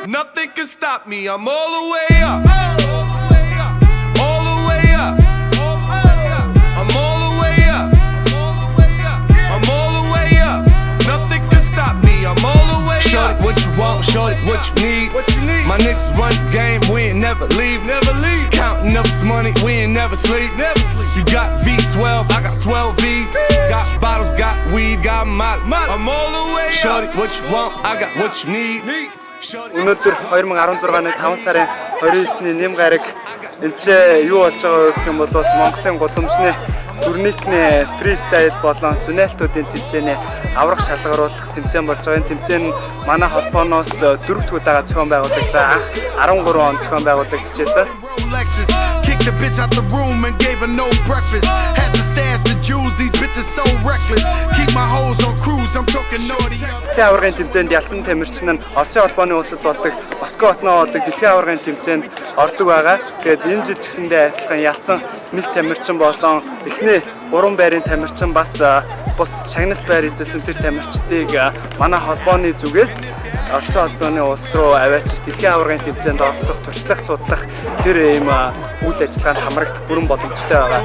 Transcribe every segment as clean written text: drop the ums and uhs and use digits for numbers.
Nothing can stop me, I'm all the way up. All the way up. I'm all the way up. I'm all the way up. Nothing can stop me, I'm all the way up. Shorty, what you want, shorty, what you need. My niggas run the game, we ain't never leave. Counting up this money, we ain't never sleep. You got V12, I got 12 V's. Got bottles, got weed, got molly. I'm all the way up. Shorty, what you want, I got what you need. Өнөөдөр 2016 оны 5 сарын 29-ний нэм гараг энэ юу болж байгаа гэх юм бол Монголын гудамжны турникны фристайл болон сүнэлтүүдийн тэмцээний аврах шалгаруулах тэмцээн болж байгаа. Энэ тэмцээн манай холбооноос 4 дахь удаага зохион байгуулагдж байгаа. 13 он зохион байгуулагдчихсан. The bitch out the room and gave her no breakfast. Had to stash the jewels, these bitches so reckless. Keep my hoes on cruise, I'm talking naughty. Дэлхийн аваргын тэмцээнд ялсан тамирчин нь Оросын холбооны улсад болдог Москва хотноо болдог дэлхийн аваргын тэмцээнд ордог байгаа. Тэгээд энэ жил ч гэсэндээ адилхан ялсан нэг тамирчин болон эхний 3 байрын тамирчин бас бус шагналт байр эзэлсэн тэр тамирчдыг манай холбооны зүгээс Оросын холбооны улс руу аваачиж дэлхийн аваргын тэмцээнд оролцох, туршлах, судлах тэр ийм үйл ажиллагаанд хамрагдах бүрэн боломжтой байгаа.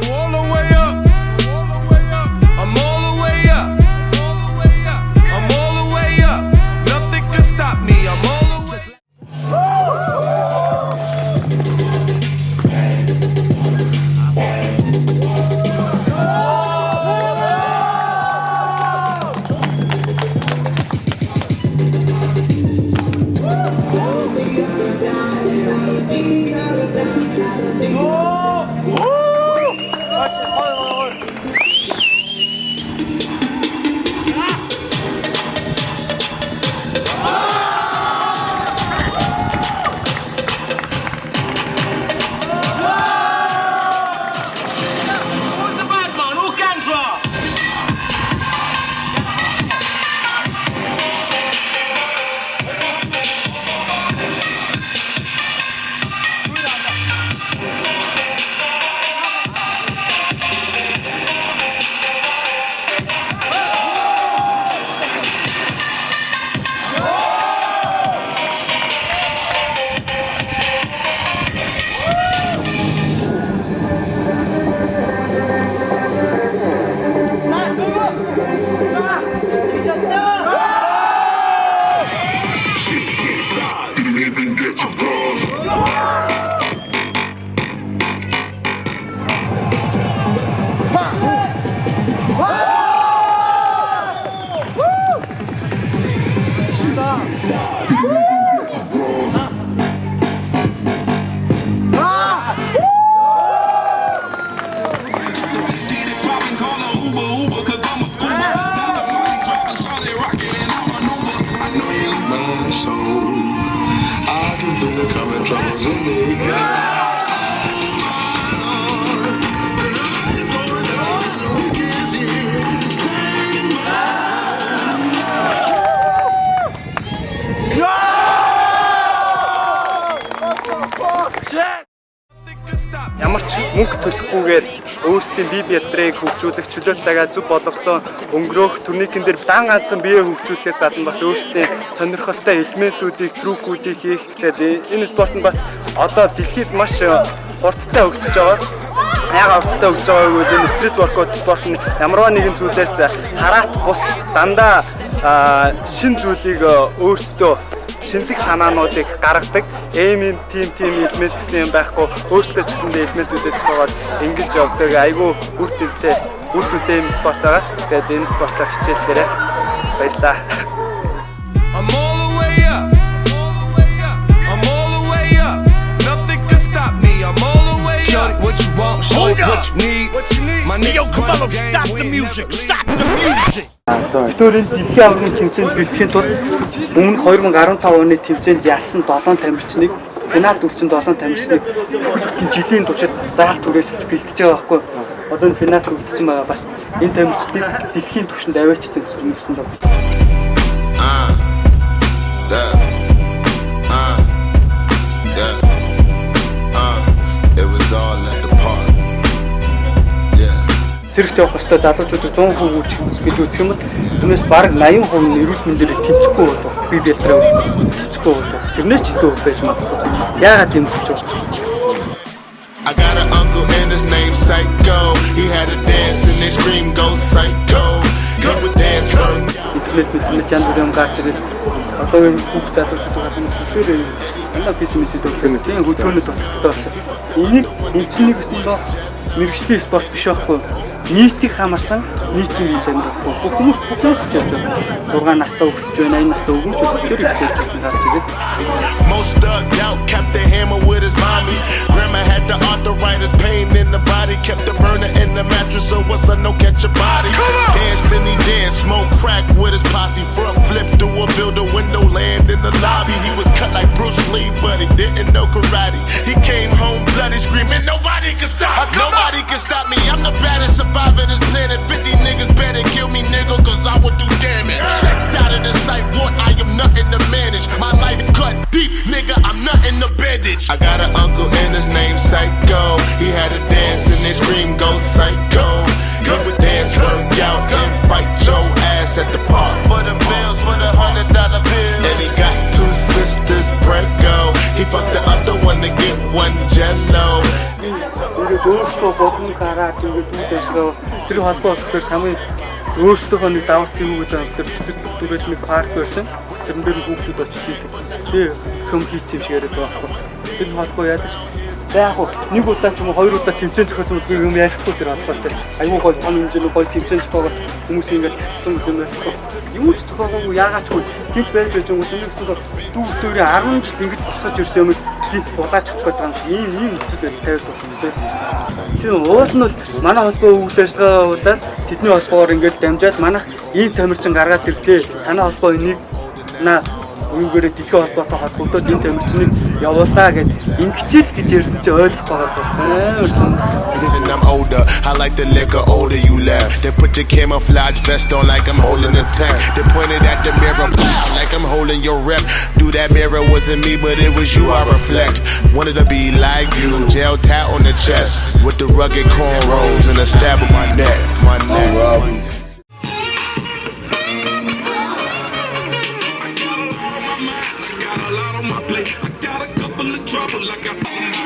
Ямар ч мөнгө төлөхгүйгээр өөрсдийн бие биетрийг хөгжүүлэх чөлөө цагаа зөв болгосон өнгөрөөх турникэн дээр дан ганцхан бие хөгжүүлэхээс гадна бас өөрсдийн сонирхолтой элементүүдийг трюкүүдийг хийх. Тэгээд энэ спорт нь бас одоо дэлхийд маш хурдтай хөгжиж байгаа. Яагаад хурдтай хөгжиж байгааг бол энэ стрит воркаут спорт нь ямарваа нэгэн зүйлээс хараат бус дандаа шин зүйлийг өөрсдөө шинэлэг санаануудыг гаргадаг. Эйм тим элемент гэсэн юм байхгүй. Өөрсдөө ч гэсэн элементүүдээ зохиогоод ингэж явдаг. Айгүй үр дүнтэй юм спорт байгаа. Тэгээд энэ спортоор хичээлээрээ баярлаа. Yo, come on, stop the music! Stop the music! Өөрөөр дэлхийн аваргын тэмцээнд бэлтгэхийн тулд өмнө 2015 оны тэмцээнд ялсан 7 тамирчныг финалд үлдсэн 7 тамирчныг жилийн туршид заалт түрээсэлж бэлтэж байгаа байхгүй. Одоо энэ финалд үлдсэн байгаа бас энэ тамирчдыг дэлхийн түвшинд аваачсан гэсэн юм байна. цэцэрлэгт явах хэвээр залуучуудыг 100% гэж үзэх юм бол түүнээс бараг 80% нь эрүүл мэндээр тэнцэхгүй болдог. Би бятраа тэнцэхгүй болдог. Тэрнээс ч илүү байж магадгүй. Яагаад юм гэж бодож байна? I got an uncle and his name Psycho. He had a dance and they scream go psycho. He would dance for Интернет янз бүрийн гарч ирээд одоо энэ бүх залуучуудыг хатан тэгэхээр энэ бизнесэд өгсөн хөдөлгөөний тогтолцоо болсон. Энийг эмчнийг өснөдөө мэрэгчлийн спорт биш байхгүй. Нийтийг хамарсан нийтийн хэмжээнд байхгүй. Бүх хүмүүс бүгдээс ч явж байгаа. 6 настай хөгжиж байна, 80 настай хөгжиж байна. Тэр их хэлсэн гарч ирээд. Most thugged out, kept the hammer with his mommy. Grandma had the arthritis, pain in the body, kept the burner in the mattress, so what's a no catch a body. Danced and he danced, smoked crack with his posse, front flip through a builder window, land in the lobby. He was cut like Bruce Lee, but he didn't know karate. He came home bloody, screaming, nobody can stop me. Nobody can stop me. I'm the baddest survivor in this planet. 50 niggas better kill me, nigga, cause I would do damage. Checked out of the sight, what I am nothing to manage. My life cut deep, nigga, I'm nothing to bandage. I got an uncle and his name Psycho. He had a dance and they scream go psycho. He would dance, work out, and fight your ass at the park. For the bills, for the $100 bill. And he got 2 sisters, Prego. He fucked the other one to get 1 jello. Ингээд өөрсдөө богино гараад ингээд үүсгөө тэр холбоо болохоор самын өөрсдөө нэг давалт юм гэж авдаг цэцэрлэг түрээд нэг парк байсан. Тэрэн дээр хүүхдүүд очиж тий хөм хийч юм шиг яриад байгаа байхгүй. Тэр холбоо ядаж за яг нэг удаа ч юм уу 2 удаа тэмцээн зохиосон үгүй юм ярихгүй тэр холбоотой. Аюу гол том хэмжээний гол тэмцээн зохиогоо хүмүүс ингээд хэцэн юм ярихгүй. Юу ч тохиогоогүй яагаад ч гинт байж байж юм гэсэн дүүрийн 10 жил ингэж босож ирсэн юм гинт булаач авах гэдэг юм ийм хэцүү тавьж болсон юм. Тийм уул нь манай холбоо үйл ажиллагаа удаад тэдний холбоогоор ингээд дамжаад манайх ийм тамирчин гаргаад ирлээ. Танай холбоо энийг үүгээрээ дэлхийн холбоотой холбогдоод энэ тамирчныг явуулаа гэд ингэчил гэж ярьсан чи ойлгох байгаа. I'm older, I like the liquor older you left. Then put your camouflage vest on like I'm holding a tank. Then point it at the mirror, like I'm holding your rep. Do that mirror wasn't me, but it was you I reflect. Wanted to be like you, gel tat on the chest with the rugged cornrows and a stab on my neck. My neck. I got a lot on my plate. I got a couple of trouble, like I said.